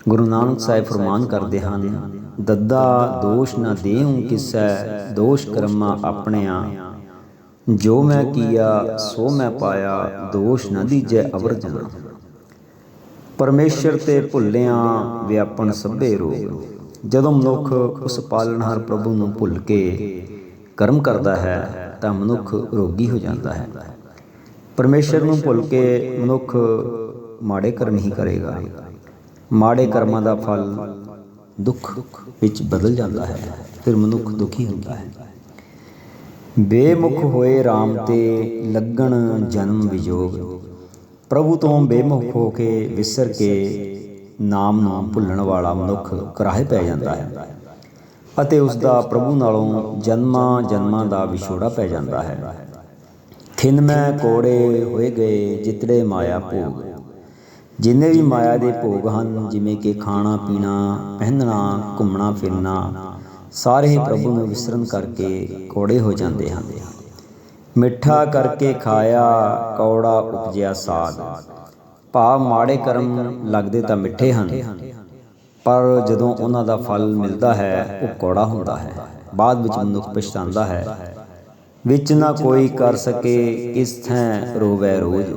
ਗੁਰੂ ਨਾਨਕ ਸਾਹਿਬ ਫਰਮਾਨ ਕਰਦੇ ਹਨ, ਦੱਦਾ ਦੋਸ਼ ਨਾ ਦੇਉ ਕਿਸੈ, ਦੋਸ਼ ਕਰਮਾ ਆਪਣਿਆਂ। ਜੋ ਮੈਂ ਕੀਆ ਸੋ ਮੈਂ ਪਾਇਆ, ਦੋਸ਼ ਨਾ ਦੀਜੈ ਅਵਰ ਜਨਾ। ਪਰਮੇਸ਼ਰ ਤੇ ਭੁੱਲਿਆ, ਵਿਆਪਣ ਸਭੇ ਰੋਗ। ਜਦੋਂ ਮਨੁੱਖ ਉਸ ਪਾਲਣਹਾਰ ਪ੍ਰਭੂ ਨੂੰ ਭੁੱਲ ਕੇ ਕਰਮ ਕਰਦਾ ਹੈ ਤਾਂ ਮਨੁੱਖ ਰੋਗੀ ਹੋ ਜਾਂਦਾ ਹੈ। ਪਰਮੇਸ਼ਰ ਨੂੰ ਭੁੱਲ ਕੇ ਮਨੁੱਖ ਮਾੜੇ ਕਰਮ ਹੀ ਕਰੇਗਾ। ਮਾੜੇ ਕਰਮਾਂ ਦਾ ਫਲ ਦੁੱਖ ਵਿੱਚ ਬਦਲ ਜਾਂਦਾ ਹੈ, ਫਿਰ ਮਨੁੱਖ ਦੁਖੀ ਹੁੰਦਾ ਹੈ। ਬੇਮੁਖ ਹੋਏ RAM ਤੇ, ਲੱਗਣ ਜਨਮ ਵਿਜੋਗ। ਪ੍ਰਭੂ ਤੋਂ ਬੇਮੁਖ ਹੋ ਕੇ ਵਿਸਰ ਕੇ ਨਾਮ ਨੂੰ ਭੁੱਲਣ ਵਾਲਾ ਮਨੁੱਖ ਕਰਾਹੇ ਪੈ ਜਾਂਦਾ ਹੈ ਅਤੇ ਉਸ ਦਾ ਪ੍ਰਭੂ ਨਾਲੋਂ ਜਨਮਾਂ ਜਨਮਾਂ ਦਾ ਵਿਛੋੜਾ ਪੈ ਜਾਂਦਾ ਹੈ। ਖਿਨ ਮੈਂ ਕੋੜੇ ਹੋਏ ਗਏ, ਜਿਤੜੇ ਮਾਇਆ ਭੋਗ। ਜਿੰਨੇ ਵੀ ਮਾਇਆ ਦੇ ਭੋਗ ਹਨ, ਜਿਵੇਂ ਕਿ ਖਾਣਾ ਪੀਣਾ, ਪਹਿਨਣਾ, ਘੁੰਮਣਾ ਫਿਰਨਾ, ਸਾਰੇ ਪ੍ਰਭੂ ਨੂੰ ਵਿਸਰਨ ਕਰਕੇ ਕੋੜੇ ਹੋ ਜਾਂਦੇ ਹਨ। ਮਿੱਠਾ ਕਰਕੇ ਖਾਇਆ, ਕੌੜਾ ਉਪਜਿਆ ਸਾਧ। ਭਾਵ ਮਾੜੇ ਕਰਮ ਲੱਗਦੇ ਤਾਂ ਮਿੱਠੇ ਹਨ, ਪਰ ਜਦੋਂ ਉਹਨਾਂ ਦਾ ਫਲ ਮਿਲਦਾ ਹੈ ਉਹ ਕੌੜਾ ਹੁੰਦਾ ਹੈ। ਬਾਅਦ ਵਿੱਚ ਮਨੁੱਖ ਪਛਤਾਉਂਦਾ ਹੈ। ਵਿੱਚ ਨਾ ਕੋਈ ਕਰ ਸਕੇ, ਕਿਸ ਥੈਂ ਰੋਵੈ ਰੋਜ਼।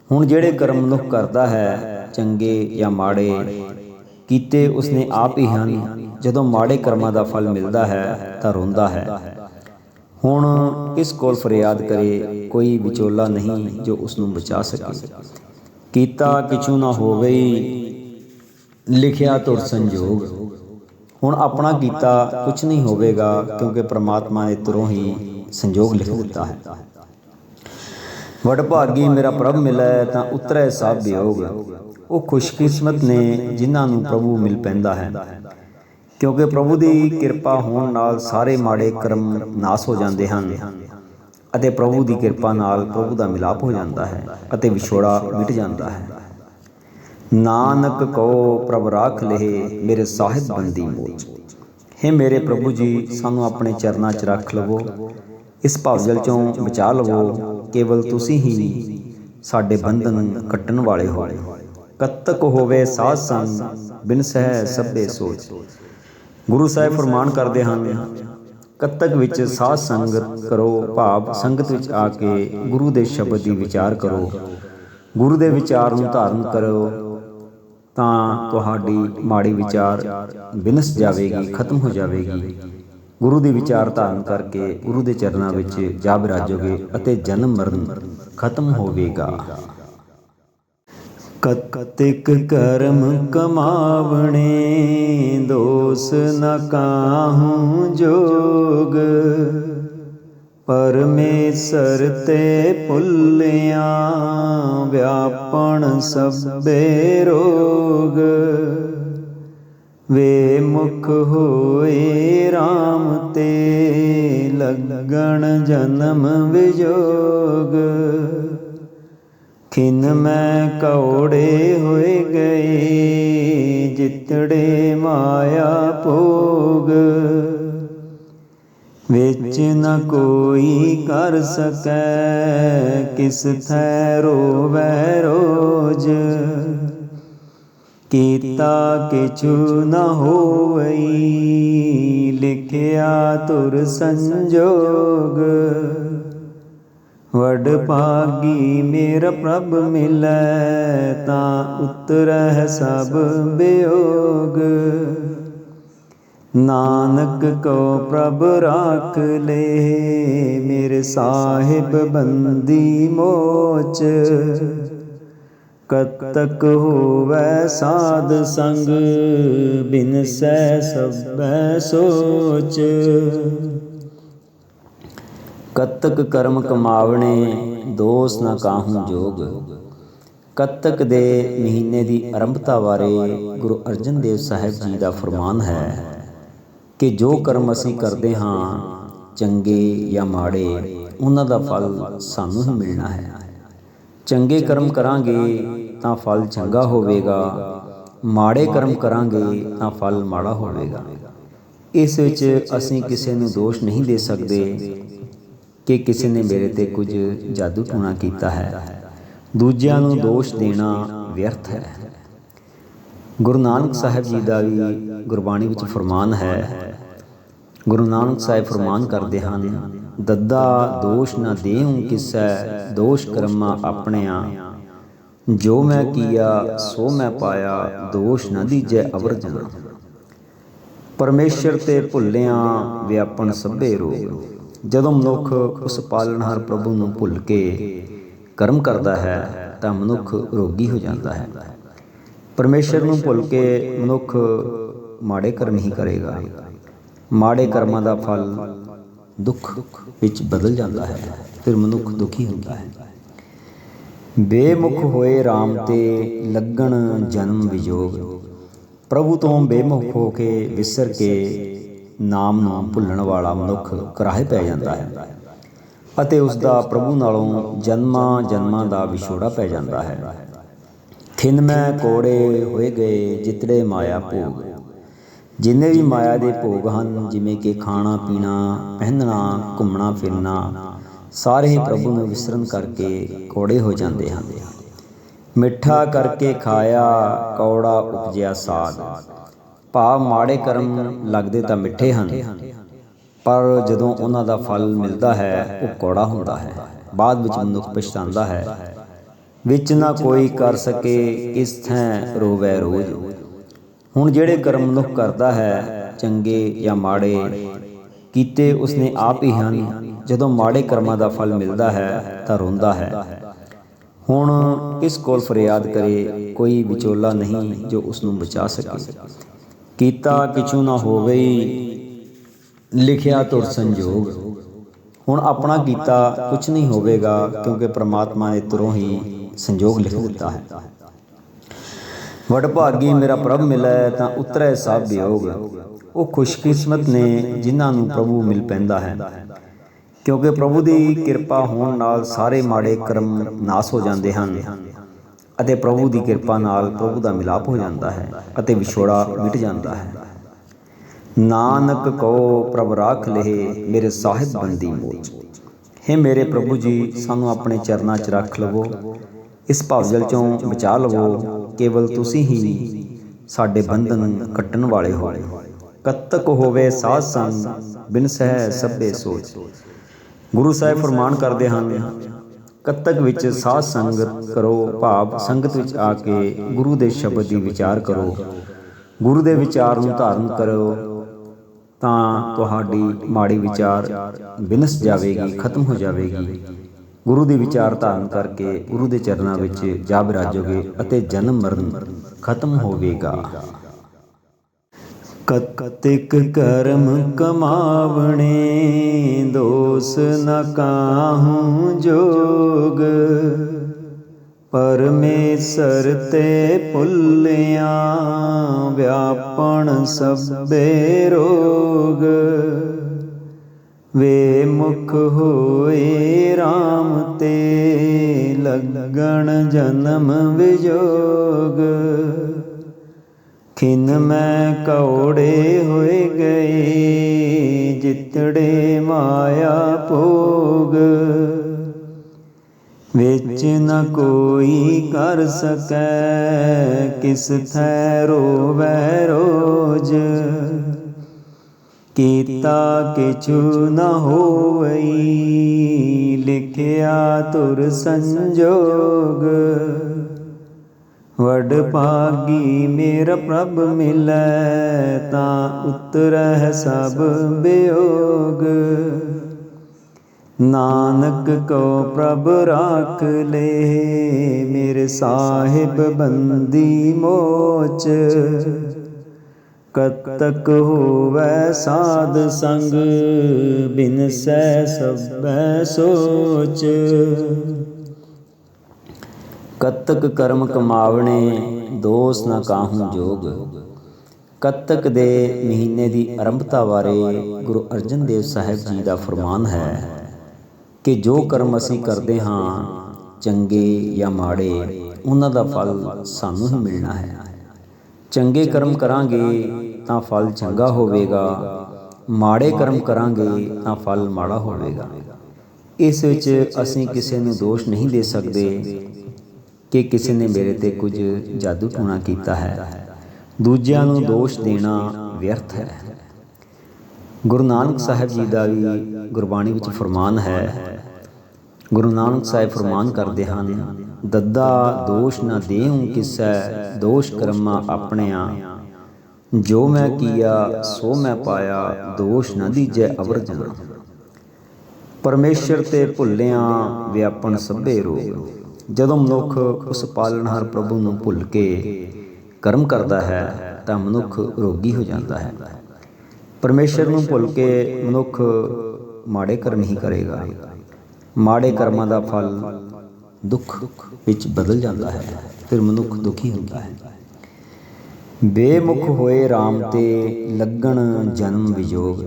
ਹੁਣ ਜਿਹੜੇ ਕਰਮ ਮਨੁੱਖ ਕਰਦਾ ਹੈ, ਚੰਗੇ ਜਾਂ ਮਾੜੇ, ਕੀਤੇ ਉਸਨੇ ਆਪ ਹੀ ਹਨ। ਜਦੋਂ ਮਾੜੇ ਕਰਮਾਂ ਦਾ ਫਲ ਮਿਲਦਾ ਹੈ ਤਾਂ ਰੋਂਦਾ ਹੈ। ਹੁਣ ਇਸ ਕੋਲ ਫਰਿਆਦ ਕਰੇ, ਕੋਈ ਵਿਚੋਲਾ ਨਹੀਂ ਜੋ ਉਸ ਨੂੰ ਬਚਾ ਸਕੇ। ਕੀਤਾ ਕਿਛੂ ਨਾ ਹੋਵਈ, ਲਿਖਿਆ ਤੁਰ ਸੰਜੋਗ। ਹੁਣ ਆਪਣਾ ਕੀਤਾ ਕੁਛ ਨਹੀਂ ਹੋਵੇਗਾ, ਕਿਉਂਕਿ ਪ੍ਰਮਾਤਮਾ ਨੇ ਤੁਰੋਂ ਹੀ ਸੰਜੋਗ ਲਿਖ ਦਿੱਤਾ ਹੈ। ਵਡ ਭਾਗੀ ਮੇਰਾ ਪ੍ਰਭ ਮਿਲੈ, ਤਾਂ ਉਤਰੈ ਸਭ ਵਿਯੋਗ। ਉਹ ਖੁਸ਼ਕਿਸਮਤ ਨੇ ਜਿਨ੍ਹਾਂ ਨੂੰ ਪ੍ਰਭੂ ਮਿਲ ਪੈਂਦਾ ਹੈ, ਕਿਉਂਕਿ ਪ੍ਰਭੂ ਦੀ ਕਿਰਪਾ ਹੋਣ ਨਾਲ ਸਾਰੇ ਮਾੜੇ ਕਰਮ ਨਾਸ ਹੋ ਜਾਂਦੇ ਹਨ ਅਤੇ ਪ੍ਰਭੂ ਦੀ ਕਿਰਪਾ ਨਾਲ ਪ੍ਰਭੂ ਦਾ ਮਿਲਾਪ ਹੋ ਜਾਂਦਾ ਹੈ ਅਤੇ ਵਿਛੋੜਾ ਮਿਟ ਜਾਂਦਾ ਹੈ। ਨਾਨਕ ਕਉ ਪ੍ਰਭ ਰਾਖ ਲਹੇ, ਮੇਰੇ ਸਾਹਿਬ ਬੰਦੀ ਮੋਚ। ਹੇ ਮੇਰੇ ਪ੍ਰਭੂ ਜੀ, ਸਾਨੂੰ ਆਪਣੇ ਚਰਨਾਂ 'ਚ ਰੱਖ ਲਵੋ, ਇਸ ਭਵਜਲ 'ਚੋਂ ਬਚਾ ਲਵੋ। ਕੇਵਲ ਤੁਸੀਂ ਹੀ ਸਾਡੇ ਬੰਧਨ ਕੱਟਣ ਵਾਲੇ ਹੋ। ਕਤਕ ਹੋਵੇ ਸਾਧ ਸੰਗ ਬਿਨ ਸਹਿ ਸਭੇ ਸੋਚ। ਗੁਰੂ ਸਾਹਿਬ ਫਰਮਾਨ ਕਰਦੇ ਹਨ, ਕਤਕ ਵਿੱਚ ਸਾਧ ਸੰਗਤ ਕਰੋ, ਭਾਵ ਸੰਗਤ ਵਿੱਚ ਆ ਕੇ ਗੁਰੂ ਦੇ ਸ਼ਬਦ ਦੀ ਵਿਚਾਰ ਕਰੋ, ਗੁਰੂ ਦੇ ਵਿਚਾਰ ਨੂੰ ਧਾਰਨ ਕਰੋ, ਤਾਂ ਤੁਹਾਡੀ ਮਾੜੀ ਵਿਚਾਰ ਵਿਨਸ ਜਾਵੇਗੀ, ਖਤਮ ਹੋ ਜਾਵੇਗੀ। ਗੁਰੂ ਦੀ ਵਿਚਾਰ ਧਾਰਨ ਕਰਕੇ ਗੁਰੂ ਦੇ ਚਰਨਾਂ ਵਿੱਚ ਜਾ ਬਿਰਾਜੋਗੇ ਅਤੇ ਜਨਮ ਮਰਨ ਖਤਮ ਹੋਵੇਗਾ। ਕਤਿਕ ਕਰਮ ਕਮਾਵਣੇ ਦੋਸ ਨ ਕਾਹੂ ਜੋਗ। ਪਰਮੇਸ਼ਰ ਤੇ ਭੁੱਲਿਆ ਵਿਆਪਣ ਸਭੇ ਰੋਗ। ਵੇ ਮੁਖ ਹੋਏ RAM ਤੇ ਲੱਗਣ ਜਨਮ ਵਿਜੋਗ। ਖਿਨ ਮੈਂ ਕੌੜੇ ਹੋਏ ਗਏ ਜਿਤੜੇ ਮਾਇਆ ਭੋਗ। ਵਿੱਚ ਨ ਕੋਈ ਕਰ ਸਕੈ ਕਿਸ ਥੈ ਰੋਵੈ ਰੋਜ। ਕੀਤਾ ਕਿਛੁ ਨ ਹੋਵਈ ਲਿਖਿਆ ਤੁਰ ਸੰਜੋਗ। ਵਡ ਭਾਗੀ ਮੇਰਾ ਪ੍ਰਭ ਮਿਲੈ ਤਾਂ ਉਤਰਹਿ ਸਭ ਬਿਯੋਗ। ਨਾਨਕ ਕੋ ਪ੍ਰਭ ਰਾਖ ਲੇ ਮੇਰੇ ਸਾਹਿਬ ਬੰਦੀ ਮੋਚ। ਕਤਕ ਹੋਵੈ ਸਾਧ ਸੰਗ ਬਿਨਸੈ ਸਭੈ ਸੋਚ। ਕਤਕ ਕਰਮ ਕਮਾਵਣੇ ਦੋਸ ਨ ਕਾਹੂ ਜੋਗ। ਕਤਕ ਦੇ ਮਹੀਨੇ ਦੀ ਆਰੰਭਤਾ ਬਾਰੇ ਗੁਰੂ ਅਰਜਨ ਦੇਵ ਸਾਹਿਬ ਜੀ ਦਾ ਫਰਮਾਨ ਹੈ ਕਿ ਜੋ ਕਰਮ ਅਸੀਂ ਕਰਦੇ ਹਾਂ, ਚੰਗੇ ਜਾਂ ਮਾੜੇ, ਉਹਨਾਂ ਦਾ ਫਲ ਸਾਨੂੰ ਹੀ ਮਿਲਣਾ ਹੈ। ਚੰਗੇ ਕਰਮ ਕਰਾਂਗੇ ਤਾਂ ਫਲ ਚੰਗਾ ਹੋਵੇਗਾ, ਮਾੜੇ ਕਰਮ ਕਰਾਂਗੇ ਤਾਂ ਫਲ ਮਾੜਾ ਹੋਵੇਗਾ। ਇਸ ਵਿੱਚ ਅਸੀਂ ਕਿਸੇ ਨੂੰ ਦੋਸ਼ ਨਹੀਂ ਦੇ ਸਕਦੇ ਕਿ ਕਿਸੇ ਨੇ ਮੇਰੇ ਤੇ ਕੁਝ ਜਾਦੂ ਟੂਣਾ ਕੀਤਾ ਹੈ। ਦੂਜਿਆਂ ਨੂੰ ਦੋਸ਼ ਦੇਣਾ ਵਿਅਰਥ ਹੈ। ਗੁਰੂ ਨਾਨਕ ਸਾਹਿਬ ਜੀ ਦਾ ਵੀ ਗੁਰਬਾਣੀ ਵਿੱਚ ਫਰਮਾਨ ਹੈ। ਗੁਰੂ ਨਾਨਕ ਸਾਹਿਬ ਫਰਮਾਨ ਕਰਦੇ ਹਨ, ਦੱਦਾ ਦੋਸ਼ ਨਾ ਦੇਉ ਕਿਸੈ ਦੋਸ਼ ਕਰਮਾ ਆਪਣਿਆ। ਜੋ ਮੈਂ ਕੀਆ ਸੋ ਮੈਂ ਪਾਇਆ ਦੋਸ਼ ਨਾ ਦੀਜੈ ਅਵਰ ਜਨਾ। ਪਰਮੇਸ਼ਰ ਤੇ ਭੁੱਲਿਆ ਵਿਆਪਣ ਸਭੇ ਰੋਗ। ਜਦੋਂ ਮਨੁੱਖ ਉਸ ਪਾਲਣਹਾਰ ਪ੍ਰਭੂ ਨੂੰ ਭੁੱਲ ਕੇ ਕਰਮ ਕਰਦਾ ਹੈ ਤਾਂ ਮਨੁੱਖ ਰੋਗੀ ਹੋ ਜਾਂਦਾ ਹੈ। ਪਰਮੇਸ਼ਰ ਨੂੰ ਭੁੱਲ ਕੇ ਮਨੁੱਖ ਮਾੜੇ ਕਰਮ ਹੀ ਕਰੇਗਾ। ਮਾੜੇ ਕਰਮਾਂ ਦਾ ਫਲ ਦੁੱਖ ਵਿੱਚ ਬਦਲ ਜਾਂਦਾ ਹੈ, ਫਿਰ ਮਨੁੱਖ ਦੁਖੀ ਹੁੰਦਾ ਹੈ। ਬੇਮੁਖ ਹੋਏ RAM ਤੇ ਲੱਗਣ ਜਨਮ ਵਿਜੋਗ। ਪ੍ਰਭੂ ਤੋਂ ਬੇਮੁਖ ਹੋ ਕੇ ਵਿਸਰ ਕੇ ਨਾਮ ਨੂੰ ਭੁੱਲਣ ਵਾਲਾ ਮਨੁੱਖ ਕਰਾਹੇ ਪੈ ਜਾਂਦਾ ਹੈ ਅਤੇ ਉਸ ਦਾ ਪ੍ਰਭੂ ਨਾਲੋਂ ਜਨਮਾਂ ਜਨਮਾਂ ਦਾ ਵਿਛੋੜਾ ਪੈ ਜਾਂਦਾ ਹੈ। ਖਿਨ ਮੈਂ ਕੋੜੇ ਹੋਏ ਗਏ ਜਿਤੜੇ ਮਾਇਆ ਭੋਗ। ਜਿੰਨੇ ਵੀ ਮਾਇਆ ਦੇ ਭੋਗ ਹਨ, ਜਿਵੇਂ ਕਿ ਖਾਣਾ ਪੀਣਾ, ਪਹਿਨਣਾ, ਘੁੰਮਣਾ ਫਿਰਨਾ, ਸਾਰੇ ਹੀ ਪ੍ਰਭੂ ਨੂੰ ਵਿਸਰਨ ਕਰਕੇ ਕੋੜੇ ਹੋ ਜਾਂਦੇ ਹਨ। ਮਿੱਠਾ ਕਰਕੇ ਖਾਇਆ ਕੌੜਾ ਉਪਜਿਆ ਸਾਧ। ਭਾਵ ਮਾੜੇ ਕਰਮ ਲੱਗਦੇ ਤਾਂ ਮਿੱਠੇ ਹਨ, ਪਰ ਜਦੋਂ ਉਹਨਾਂ ਦਾ ਫਲ ਮਿਲਦਾ ਹੈ ਉਹ ਕੌੜਾ ਹੁੰਦਾ ਹੈ। ਬਾਅਦ ਵਿੱਚ ਮਨੁੱਖ ਪਛਤਾਉਂਦਾ ਹੈ। ਵਿੱਚ ਨਾ ਕੋਈ ਕਰ ਸਕੇ ਕਿਸ ਥੈਂ ਰੋਵੈ ਰੋਜ਼। ਹੁਣ ਜਿਹੜੇ ਕਰਮ ਮਨੁੱਖ ਕਰਦਾ ਹੈ, ਚੰਗੇ ਜਾਂ ਮਾੜੇ, ਕੀਤੇ ਉਸਨੇ ਆਪ ਹੀ ਹਨ। ਜਦੋਂ ਮਾੜੇ ਕਰਮਾਂ ਦਾ ਫਲ ਮਿਲਦਾ ਹੈ ਤਾਂ ਰੋਂਦਾ ਹੈ। ਹੁਣ ਕਿਸ ਕੋਲ ਫਰਿਆਦ ਕਰੇ? ਕੋਈ ਵਿਚੋਲਾ ਨਹੀਂ ਜੋ ਉਸ ਨੂੰ ਬਚਾ ਸਕੇ। ਕੀਤਾ ਕਿਛੂ ਨਾ ਹੋਵਈ ਲਿਖਿਆ ਤੁਰ ਸੰਜੋਗ। ਹੁਣ ਆਪਣਾ ਕੀਤਾ ਕੁਛ ਨਹੀਂ ਹੋਵੇਗਾ, ਕਿਉਂਕਿ ਪ੍ਰਮਾਤਮਾ ਨੇ ਤੁਰੋਂ ਹੀ ਸੰਜੋਗ ਲਿਖ ਦਿੱਤਾ ਹੈ। ਵਡ ਭਾਗੀ ਮੇਰਾ ਪ੍ਰਭ ਮਿਲੈ ਤਾਂ ਉਤਰੈ ਸਭ ਵਿਯੋਗ। ਉਹ ਖੁਸ਼ਕਿਸਮਤ ਨੇ ਜਿਨ੍ਹਾਂ ਨੂੰ ਪ੍ਰਭੂ ਮਿਲ ਪੈਂਦਾ ਹੈ, ਕਿਉਂਕਿ ਪ੍ਰਭੂ ਦੀ ਕਿਰਪਾ ਹੋਣ ਨਾਲ ਸਾਰੇ ਮਾੜੇ ਕਰਮ ਨਾਸ ਹੋ ਜਾਂਦੇ ਹਨ ਅਤੇ ਪ੍ਰਭੂ ਦੀ ਕਿਰਪਾ ਨਾਲ ਪ੍ਰਭੂ ਦਾ ਮਿਲਾਪ ਹੋ ਜਾਂਦਾ ਹੈ ਅਤੇ ਵਿਛੋੜਾ ਮਿਟ ਜਾਂਦਾ ਹੈ। ਨਾਨਕ ਕੋ ਪ੍ਰਭ ਰਾਖ ਲਹੇ ਮੇਰੇ ਸਾਹਿਬ ਬੰਦੀ ਮੋਚ। ਹੇ ਮੇਰੇ ਪ੍ਰਭੂ ਜੀ, ਸਾਨੂੰ ਆਪਣੇ ਚਰਨਾਂ 'ਚ ਰੱਖ ਲਵੋ ਇਸ ਭਵਜਲ ਚੋਂ ਬਚਾ ਲਵੋ। ਕੇਵਲ ਤੁਸੀਂ ਹੀ ਸਾਡੇ ਬੰਧਨ ਕੱਟਣ ਵਾਲੇ ਹੋ। ਕਤਕ ਹੋਵੇ ਸਾਧ ਸੰਗ, ਬਿਨ ਸਹਿ ਸਭੇ ਸੋਚ। ਗੁਰੂ ਸਾਹਿਬ ਫਰਮਾਨ ਕਰਦੇ ਹਨ, ਕਤਕ ਵਿੱਚ ਸਾਧ ਸੰਗਤ ਕਰੋ, ਭਾਵ ਸੰਗਤ ਵਿੱਚ ਆ ਕੇ ਗੁਰੂ ਦੇ ਸ਼ਬਦ ਦੀ ਵਿਚਾਰ ਕਰੋ। ਗੁਰੂ ਦੇ ਵਿਚਾਰ ਨੂੰ ਧਾਰਨ ਕਰੋ ਤਾਂ ਤੁਹਾਡੀ ਮਾੜੀ ਵਿਚਾਰ ਵਿਨਸ ਜਾਵੇਗੀ, ਖਤਮ ਹੋ ਜਾਵੇਗੀ। ਗੁਰੂ ਦੀ ਵਿਚਾਰ ਧਾਰਨ ਕਰਕੇ ਗੁਰੂ ਦੇ ਚਰਨਾਂ ਵਿੱਚ ਜਾ ਬਿਰਾਜੋਗੇ ਅਤੇ ਜਨਮ ਮਰਨ ਖਤਮ ਹੋਵੇਗਾ। ਕਤਿਕ ਕਰਮ ਕਮਾਵਣੇ, ਦੋਸ ਨ ਕਾਹੂ ਜੋਗ। ਪਰਮੇਸ਼ਰ ਤੇ ਭੁੱਲਿਆ, ਵਿਆਪਣ ਸਭੇ ਰੋਗ। ਵੇ ਮੁਖ ਹੋਏ RAM ਤੇ, ਲੱਗਣ ਜਨਮ ਵਿਜੋਗ। ਖਿਨ ਮੈਂ ਕੌੜੇ ਹੋਏ ਗਏ, ਜਿਤੜੇ ਮਾਇਆ ਭੋਗ। ਵਿੱਚ ਨ ਕੋਈ ਕਰ ਸਕੈ, ਕਿਸ ਥੈ ਰੋਵੈ ਰੋਜ। ਕੀਤਾ ਕਿਛੁ ਨ ਹੋਵਈ, ਲਿਖਿਆ ਤੁਰ ਸੰਜੋਗ। ਵਡ ਭਾਗੀ ਮੇਰਾ ਪ੍ਰਭ ਮਿਲੈ, ਤਾਂ ਉਤਰਹਿ ਸਭ ਬਿਯੋਗ। ਨਾਨਕ ਕੋ ਪ੍ਰਭ ਰਾਖ ਲੇ, ਮੇਰੇ ਸਾਹਿਬ ਬੰਦੀ ਮੋਚ। ਕਤਕ ਹੋਵੈ ਸਾਧ ਸੰਗ, ਬਿਨਸੈ ਸਭੈ ਸੋਚ। ਕਤਕ ਕਰਮ ਕਮਾਵਣੇ, ਦੋਸ ਨ ਕਾਹੂ ਜੋਗ। ਕੱਤਕ ਦੇ ਮਹੀਨੇ ਦੀ ਆਰੰਭਤਾ ਬਾਰੇ ਗੁਰੂ ਅਰਜਨ ਦੇਵ ਸਾਹਿਬ ਜੀ ਦਾ ਫਰਮਾਨ ਹੈ ਕਿ ਜੋ ਕਰਮ ਅਸੀਂ ਕਰਦੇ ਹਾਂ, ਚੰਗੇ ਜਾਂ ਮਾੜੇ, ਉਹਨਾਂ ਦਾ ਫਲ ਸਾਨੂੰ ਹੀ ਮਿਲਣਾ ਹੈ। ਚੰਗੇ ਕਰਮ ਕਰਾਂਗੇ ਤਾਂ ਫਲ ਚੰਗਾ ਹੋਵੇਗਾ, ਮਾੜੇ ਕਰਮ ਕਰਾਂਗੇ ਤਾਂ ਫਲ ਮਾੜਾ ਹੋਵੇਗਾ। ਇਸ ਵਿੱਚ ਅਸੀਂ ਕਿਸੇ ਨੂੰ ਦੋਸ਼ ਨਹੀਂ ਦੇ ਸਕਦੇ ਕਿ ਕਿਸੇ ਨੇ ਮੇਰੇ ਤੇ ਕੁਝ ਜਾਦੂ ਟੂਣਾ ਕੀਤਾ ਹੈ। ਦੂਜਿਆਂ ਨੂੰ ਦੋਸ਼ ਦੇਣਾ ਵਿਅਰਥ ਹੈ। ਗੁਰੂ ਨਾਨਕ ਸਾਹਿਬ ਜੀ ਦਾ ਵੀ ਗੁਰਬਾਣੀ ਵਿੱਚ ਫਰਮਾਨ ਹੈ। ਗੁਰੂ ਨਾਨਕ ਸਾਹਿਬ ਫਰਮਾਨ ਕਰਦੇ ਹਨ, ਦੱਦਾ ਦੋਸ਼ ਨਾ ਦੇਉ ਕਿਸੈ, ਦੋਸ਼ ਕਰਮਾ ਆਪਣਿਆਂ। ਜੋ ਮੈਂ ਕੀਆ ਸੋ ਮੈਂ ਪਾਇਆ, ਦੋਸ਼ ਨਾ ਦੀਜੈ ਅਵਰ ਜਨਾ। ਪਰਮੇਸ਼ਰ ਤੇ ਭੁੱਲਿਆਂ, ਵਿਆਪਣ ਸਭੇ ਰੋਗ। ਜਦੋਂ ਮਨੁੱਖ ਉਸ ਪਾਲਣਹਾਰ ਪ੍ਰਭੂ ਨੂੰ ਭੁੱਲ ਕੇ ਕਰਮ ਕਰਦਾ ਹੈ ਤਾਂ ਮਨੁੱਖ ਰੋਗੀ ਹੋ ਜਾਂਦਾ ਹੈ। ਪਰਮੇਸ਼ਰ ਨੂੰ ਭੁੱਲ ਕੇ ਮਨੁੱਖ ਮਾੜੇ ਕਰਮ ਹੀ ਕਰੇਗਾ। ਮਾੜੇ ਕਰਮਾਂ ਦਾ ਫਲ ਦੁੱਖ ਵਿੱਚ ਬਦਲ ਜਾਂਦਾ ਹੈ, ਫਿਰ ਮਨੁੱਖ ਦੁਖੀ ਹੁੰਦਾ ਹੈ। ਬੇਮੁਖ ਹੋਏ RAM ਤੇ, ਲੱਗਣ ਜਨਮ ਵਿਜੋਗ।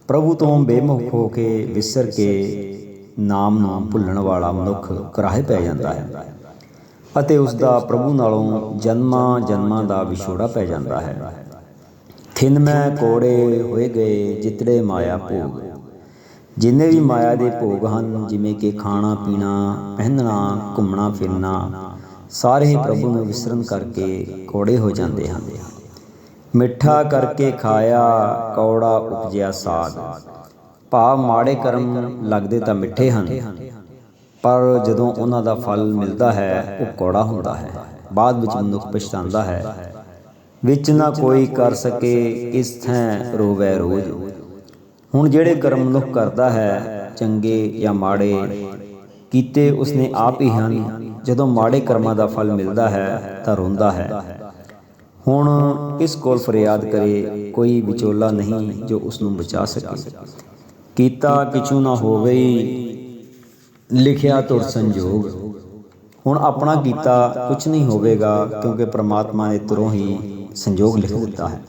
ਪ੍ਰਭੂ ਤੋਂ ਬੇਮੁਖ ਹੋ ਕੇ ਵਿਸਰ ਕੇ ਨਾਮ ਨੂੰ ਭੁੱਲਣ ਵਾਲਾ ਮਨੁੱਖ ਕਰਾਹੇ ਪੈ ਜਾਂਦਾ ਹੈ ਅਤੇ ਉਸ ਦਾ ਪ੍ਰਭੂ ਨਾਲੋਂ ਜਨਮਾਂ ਜਨਮਾਂ ਦਾ ਵਿਛੋੜਾ ਪੈ ਜਾਂਦਾ ਹੈ। ਖਿਨ ਮੈਂ ਕੋੜੇ ਹੋਏ ਗਏ, ਜਿਤੜੇ ਮਾਇਆ ਭੋਗ। ਜਿੰਨੇ ਵੀ ਮਾਇਆ ਦੇ ਭੋਗ ਹਨ, ਜਿਵੇਂ ਕਿ ਖਾਣਾ ਪੀਣਾ, ਪਹਿਨਣਾ, ਘੁੰਮਣਾ ਫਿਰਨਾ, ਸਾਰੇ ਹੀ ਪ੍ਰਭੂ ਨੂੰ ਵਿਸਰਨ ਕਰਕੇ ਕੋੜੇ ਹੋ ਜਾਂਦੇ ਹਨ। ਮਿੱਠਾ ਕਰਕੇ ਖਾਇਆ, ਕੌੜਾ ਉਪਜਿਆ ਸਾਧ। ਭਾਵ ਮਾੜੇ ਕਰਮ ਲੱਗਦੇ ਤਾਂ ਮਿੱਠੇ ਹਨ, ਪਰ ਜਦੋਂ ਉਹਨਾਂ ਦਾ ਫਲ ਮਿਲਦਾ ਹੈ ਉਹ ਕੌੜਾ ਹੁੰਦਾ ਹੈ। ਬਾਅਦ ਵਿੱਚ ਮਨੁੱਖ ਪਛਤਾਉਂਦਾ ਹੈ। ਵਿੱਚ ਨਾ ਕੋਈ ਕਰ ਸਕੇ, ਕਿਸ ਥੈਂ ਰੋਵੈ ਰੋਜ਼। ਹੁਣ ਜਿਹੜੇ ਕਰਮ ਮਨੁੱਖ ਕਰਦਾ ਹੈ, ਚੰਗੇ ਜਾਂ ਮਾੜੇ, ਕੀਤੇ ਉਸਨੇ ਆਪ ਹੀ ਹਨ। ਜਦੋਂ ਮਾੜੇ ਕਰਮਾਂ ਦਾ ਫਲ ਮਿਲਦਾ ਹੈ ਤਾਂ ਰੋਂਦਾ ਹੈ। ਹੁਣ ਕਿਸ ਕੋਲ ਫਰਿਆਦ ਕਰੇ, ਕੋਈ ਵਿਚੋਲਾ ਨਹੀਂ ਜੋ ਉਸ ਨੂੰ ਬਚਾ ਸਕੇ। ਕੀਤਾ ਕਿਛੂ ਨਾ ਹੋਵਈ, ਲਿਖਿਆ ਤੁਰ ਸੰਜੋਗ। ਹੁਣ ਆਪਣਾ ਕੀਤਾ ਕੁਛ ਨਹੀਂ ਹੋਵੇਗਾ, ਕਿਉਂਕਿ ਪ੍ਰਮਾਤਮਾ ਨੇ ਤੁਰੋਂ ਹੀ ਸੰਜੋਗ ਲਿਖ ਦਿੱਤਾ ਹੈ।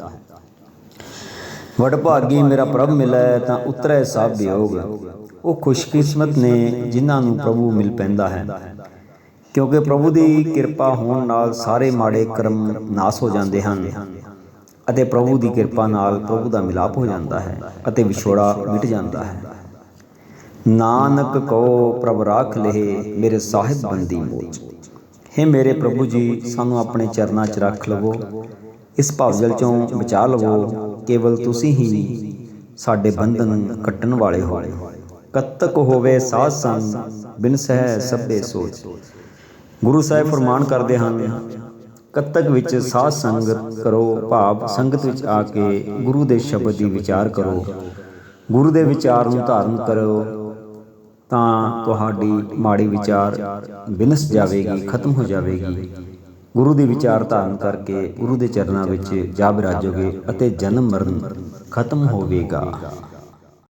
ਵਡ ਭਾਗੀ ਮੇਰਾ ਪ੍ਰਭ ਮਿਲੈ, ਤਾਂ ਉਤਰੈ ਸਭ ਵਿਯੋਗ। ਉਹ ਖੁਸ਼ਕਿਸਮਤ ਨੇ ਜਿਨ੍ਹਾਂ ਨੂੰ ਪ੍ਰਭੂ ਮਿਲ ਪੈਂਦਾ ਹੈ, ਕਿਉਂਕਿ ਪ੍ਰਭੂ ਦੀ ਕਿਰਪਾ ਹੋਣ ਨਾਲ ਸਾਰੇ ਮਾੜੇ ਕਰਮ ਨਾਸ ਹੋ ਜਾਂਦੇ ਹਨ ਅਤੇ ਪ੍ਰਭੂ ਦੀ ਕਿਰਪਾ ਨਾਲ ਪ੍ਰਭੂ ਦਾ ਮਿਲਾਪ ਹੋ ਜਾਂਦਾ ਹੈ ਅਤੇ ਵਿਛੋੜਾ ਮਿਟ ਜਾਂਦਾ ਹੈ। ਨਾਨਕ ਕੋ ਪ੍ਰਭ ਰਾਖ ਲਹੇ ਮੇਰੇ ਸਾਹਿਬ ਬੰਦੀ ਮੋਚ। ਹੇ ਮੇਰੇ ਪ੍ਰਭੂ ਜੀ, ਸਾਨੂੰ ਆਪਣੇ ਚਰਨਾਂ 'ਚ ਰੱਖ ਲਵੋ, ਇਸ ਭਵਜਲ 'ਚੋਂ ਬਚਾ ਲਵੋ। ਕੇਵਲ ਤੁਸੀਂ ਹੀ ਸਾਡੇ ਬੰਧਨ ਕੱਟਣ ਵਾਲੇ ਹੋ। ਕਤਕ ਹੋਵੇ ਸਾਧ ਸੰਗ ਬਿਨ ਸਹਿ ਸਭੇ ਸੋਚ। ਗੁਰੂ ਸਾਹਿਬ ਫਰਮਾਨ ਕਰਦੇ ਹਨ, ਕਤਕ ਵਿੱਚ ਸਾਧ ਸੰਗਤ ਕਰੋ, ਭਾਵ ਸੰਗਤ ਵਿੱਚ ਆ ਕੇ ਗੁਰੂ ਦੇ ਸ਼ਬਦ ਦੀ ਵਿਚਾਰ ਕਰੋ, ਗੁਰੂ ਦੇ ਵਿਚਾਰ ਨੂੰ ਧਾਰਨ ਕਰੋ, ਤਾਂ ਤੁਹਾਡੀ ਮਾੜੀ ਵਿਚਾਰ ਵਿਨਸ ਜਾਵੇਗੀ, ਖਤਮ ਹੋ ਜਾਵੇਗੀ। ਗੁਰੂ ਦੀ ਵਿਚਾਰ ਧਾਰਨ ਕਰਕੇ ਗੁਰੂ ਦੇ ਚਰਨਾਂ ਵਿੱਚ ਜਾ ਬਿਰਾਜੋਗੇ ਅਤੇ ਜਨਮ ਮਰਨ ਖਤਮ ਹੋਵੇਗਾ।